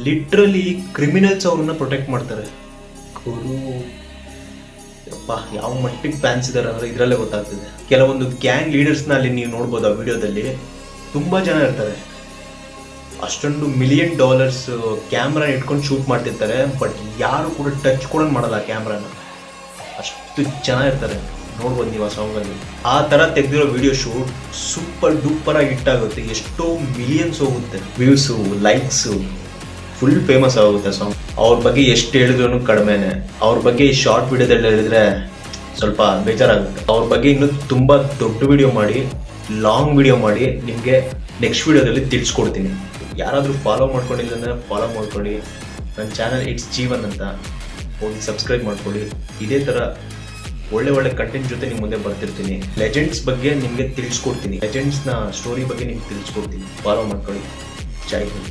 Literally criminals ಅವ್ರನ್ನ protect ಮಾಡ್ತಾರೆ. ಗುರು ಯಪ್ಪ ಯಾವ ಮಟ್ಟಿಗೆ ಫ್ಯಾನ್ಸ್ ಇದಾರೆ ಅಂದ್ರೆ ಇದರಲ್ಲೇ ಗೊತ್ತಾಗ್ತಿದೆ. ಕೆಲವೊಂದು ಗ್ಯಾಂಗ್ ಲೀಡರ್ಸ್ನ ಅಲ್ಲಿ ನೀವು ನೋಡ್ಬೋದು ಆ ವಿಡಿಯೋದಲ್ಲಿ. ತುಂಬಾ ಜನ ಇರ್ತಾರೆ, ಅಷ್ಟೊಂದು $1 ಮಿಲಿಯನ್ ಕ್ಯಾಮ್ರಾ ಇಟ್ಕೊಂಡು ಶೂಟ್ ಮಾಡ್ತಿರ್ತಾರೆ. ಬಟ್ ಯಾರು ಕೂಡ ಟಚ್ ಕೂಡ ಮಾಡಲ್ಲ ಕ್ಯಾಮ್ರಾನ. ಅಷ್ಟು ಚೆನ್ನಾಗಿರ್ತಾರೆ, ನೋಡ್ಬೋದು ನೀವು ಆ ಸಾಂಗಲ್ಲಿ. ಆ ಥರ ತೆಗೆದಿರೋ ವಿಡಿಯೋ ಶೂಟ್ ಸೂಪರ್ ಡೂಪರ್ ಆಗಿ ಹಿಟ್ ಆಗುತ್ತೆ. ಎಷ್ಟೋ ಮಿಲಿಯನ್ಸ್ ಹೋಗುತ್ತೆ, ವ್ಯೂಸು, ಲೈಕ್ಸು, ಫುಲ್ ಫೇಮಸ್ ಆಗುತ್ತೆ ಸಾಂಗ್. ಅವ್ರ ಬಗ್ಗೆ ಎಷ್ಟು ಹೇಳಿದ್ರು ಕಡಿಮೆನೆ. ಅವ್ರ ಬಗ್ಗೆ ಈ ಶಾರ್ಟ್ ವಿಡಿಯೋದಲ್ಲಿ ಹೇಳಿದ್ರೆ ಸ್ವಲ್ಪ ಬೇಜಾರಾಗುತ್ತೆ. ಅವ್ರ ಬಗ್ಗೆ ಇನ್ನೂ ತುಂಬ ದೊಡ್ಡ ವಿಡಿಯೋ ಮಾಡಿ, ಲಾಂಗ್ ವಿಡಿಯೋ ಮಾಡಿ ನಿಮಗೆ ನೆಕ್ಸ್ಟ್ ವಿಡಿಯೋದಲ್ಲಿ ತಿಳಿಸ್ಕೊಡ್ತೀನಿ. ಯಾರಾದರೂ ಫಾಲೋ ಮಾಡ್ಕೊಂಡಿಲ್ಲ ಅಂದರೆ ಫಾಲೋ ಮಾಡ್ಕೊಳ್ಳಿ. ನನ್ನ ಚಾನಲ್ ಇಟ್ಸ್ ಜೀವನ್ ಅಂತ ಹೋಗಿ ಸಬ್ಸ್ಕ್ರೈಬ್ ಮಾಡ್ಕೊಳ್ಳಿ. ಇದೇ ಥರ ಒಳ್ಳೆ ಕಂಟೆಂಟ್ ಜೊತೆ ನಿಮ್ಮ ಮುಂದೆ ಬರ್ತಿರ್ತೀನಿ. ಲೆಜೆಂಡ್ಸ್ ಬಗ್ಗೆ ನಿಮಗೆ ತಿಳಿಸ್ಕೊಡ್ತೀನಿ, ಲೆಜೆಂಡ್ಸ್ನ ಸ್ಟೋರಿ ಬಗ್ಗೆ ನಿಮ್ಗೆ ತಿಳಿಸ್ಕೊಡ್ತೀನಿ. ಫಾಲೋ ಮಾಡ್ಕೊಳ್ಳಿ. ಜೈ ಹಿಂದ್.